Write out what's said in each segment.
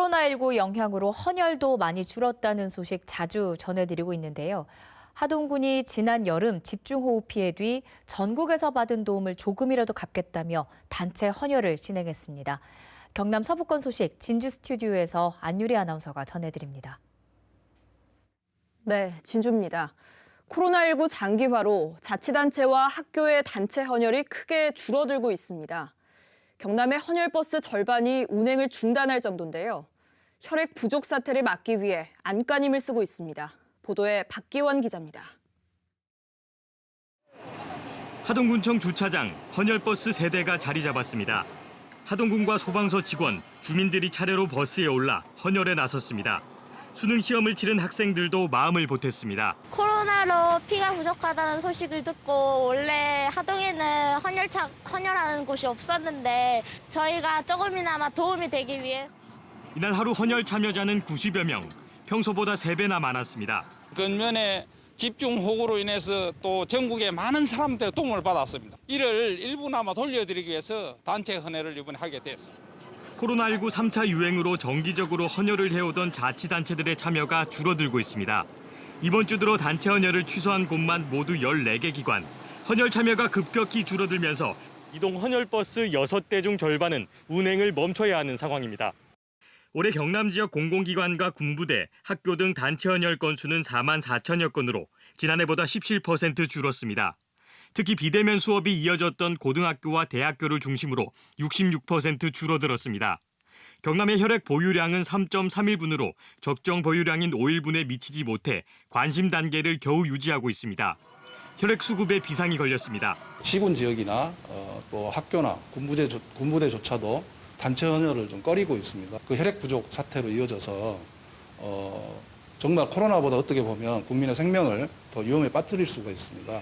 코로나19 영향으로 헌혈도 많이 줄었다는 소식 자주 전해드리고 있는데요. 하동군이 지난 여름 집중호우 피해 뒤 전국에서 받은 도움을 조금이라도 갚겠다며 단체 헌혈을 진행했습니다. 경남 서부권 소식 진주 스튜디오에서 안유리 아나운서가 전해드립니다. 네, 진주입니다. 코로나19 장기화로 자치단체와 학교의 단체 헌혈이 크게 줄어들고 있습니다. 경남의 헌혈버스 절반이 운행을 중단할 정도인데요. 혈액 부족 사태를 막기 위해 안간힘을 쓰고 있습니다. 보도에 박기원 기자입니다. 하동군청 주차장 헌혈버스 3대가 자리 잡았습니다. 하동군과 소방서 직원, 주민들이 차례로 버스에 올라 헌혈에 나섰습니다. 수능 시험을 치른 학생들도 마음을 보탰습니다. 코로나로 피가 부족하다는 소식을 듣고 원래 하동에는 헌혈하는 곳이 없었는데 저희가 조금이나마 도움이 되기 위해 이날 하루 헌혈 참여자는 90여 명, 평소보다 3배나 많았습니다. 근면에 집중호우로 인해서 또 전국에 많은 사람들의 도움을 받았습니다. 이를 일부나마 돌려드리기 위해서 단체 헌혈을 이번에 하게 됐습니다. 코로나19 3차 유행으로 정기적으로 헌혈을 해오던 자치단체들의 참여가 줄어들고 있습니다. 이번 주 들어 단체 헌혈을 취소한 곳만 모두 14개 기관. 헌혈 참여가 급격히 줄어들면서 이동 헌혈버스 6대 중 절반은 운행을 멈춰야 하는 상황입니다. 올해 경남 지역 공공기관과 군부대, 학교 등 단체 헌혈 건수는 4만 4천여 건으로 지난해보다 17% 줄었습니다. 특히 비대면 수업이 이어졌던 고등학교와 대학교를 중심으로 66% 줄어들었습니다. 경남의 혈액 보유량은 3.31분으로 적정 보유량인 5일분에 미치지 못해 관심 단계를 겨우 유지하고 있습니다. 혈액 수급에 비상이 걸렸습니다. 시군 지역이나 또 학교나 군부대조차도 단체 헌혈을 좀 꺼리고 있습니다. 그 혈액 부족 사태로 이어져서 정말 코로나보다 어떻게 보면 국민의 생명을 더 위험에 빠뜨릴 수가 있습니다.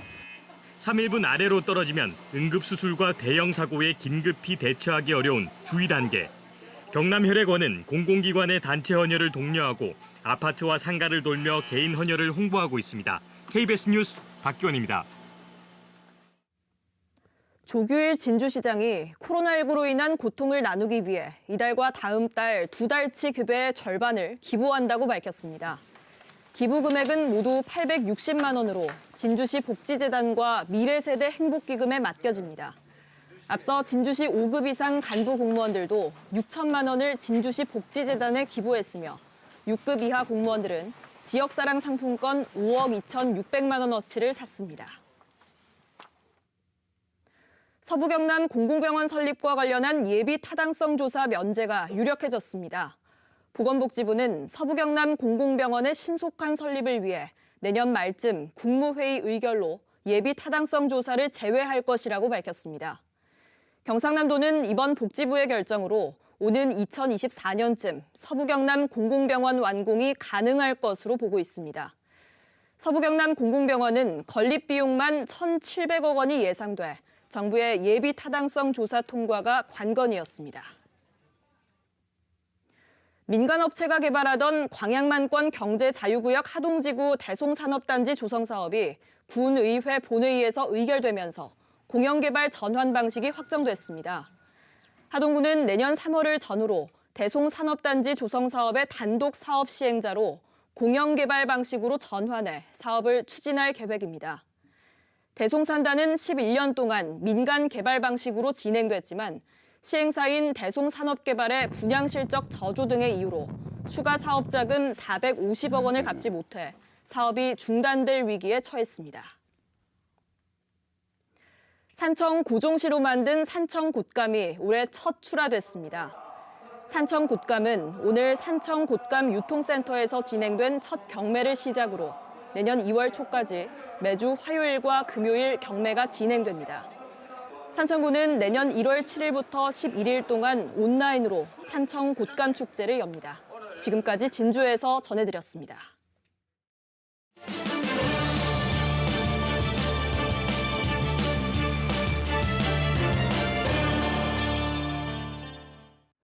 3일분 아래로 떨어지면 응급수술과 대형 사고에 긴급히 대처하기 어려운 주의 단계. 경남혈액원은 공공기관의 단체 헌혈을 독려하고 아파트와 상가를 돌며 개인 헌혈을 홍보하고 있습니다. KBS 뉴스 박기원입니다. 조규일 진주시장이 코로나19로 인한 고통을 나누기 위해 이달과 다음 달 2달치 급여의 절반을 기부한다고 밝혔습니다. 기부 금액은 모두 860만 원으로 진주시 복지재단과 미래세대 행복기금에 맡겨집니다. 앞서 진주시 5급 이상 간부 공무원들도 6천만 원을 진주시 복지재단에 기부했으며 6급 이하 공무원들은 지역사랑 상품권 5억 2,600만 원어치를 샀습니다. 서부경남 공공병원 설립과 관련한 예비 타당성 조사 면제가 유력해졌습니다. 보건복지부는 서부경남 공공병원의 신속한 설립을 위해 내년 말쯤 국무회의 의결로 예비 타당성 조사를 제외할 것이라고 밝혔습니다. 경상남도는 이번 복지부의 결정으로 오는 2024년쯤 서부경남 공공병원 완공이 가능할 것으로 보고 있습니다. 서부경남 공공병원은 건립 비용만 1,700억 원이 예상돼 정부의 예비 타당성 조사 통과가 관건이었습니다. 민간업체가 개발하던 광양만권 경제자유구역 하동지구 대송산업단지 조성 사업이 군의회 본회의에서 의결되면서 공영개발 전환 방식이 확정됐습니다. 하동군은 내년 3월을 전후로 대송산업단지 조성 사업의 단독 사업 시행자로 공영개발 방식으로 전환해 사업을 추진할 계획입니다. 대송산단은 11년 동안 민간 개발 방식으로 진행됐지만 시행사인 대송산업개발의 분양실적 저조 등의 이유로 추가 사업자금 450억 원을 갚지 못해 사업이 중단될 위기에 처했습니다. 산청 고종시로 만든 산청 곶감이 올해 첫 출하됐습니다. 산청 곶감은 오늘 산청 곶감 유통센터에서 진행된 첫 경매를 시작으로 내년 2월 초까지 매주 화요일과 금요일 경매가 진행됩니다. 산청구는 내년 1월 7일부터 11일 동안 온라인으로 산청 곶감 축제를 엽니다. 지금까지 진주에서 전해드렸습니다.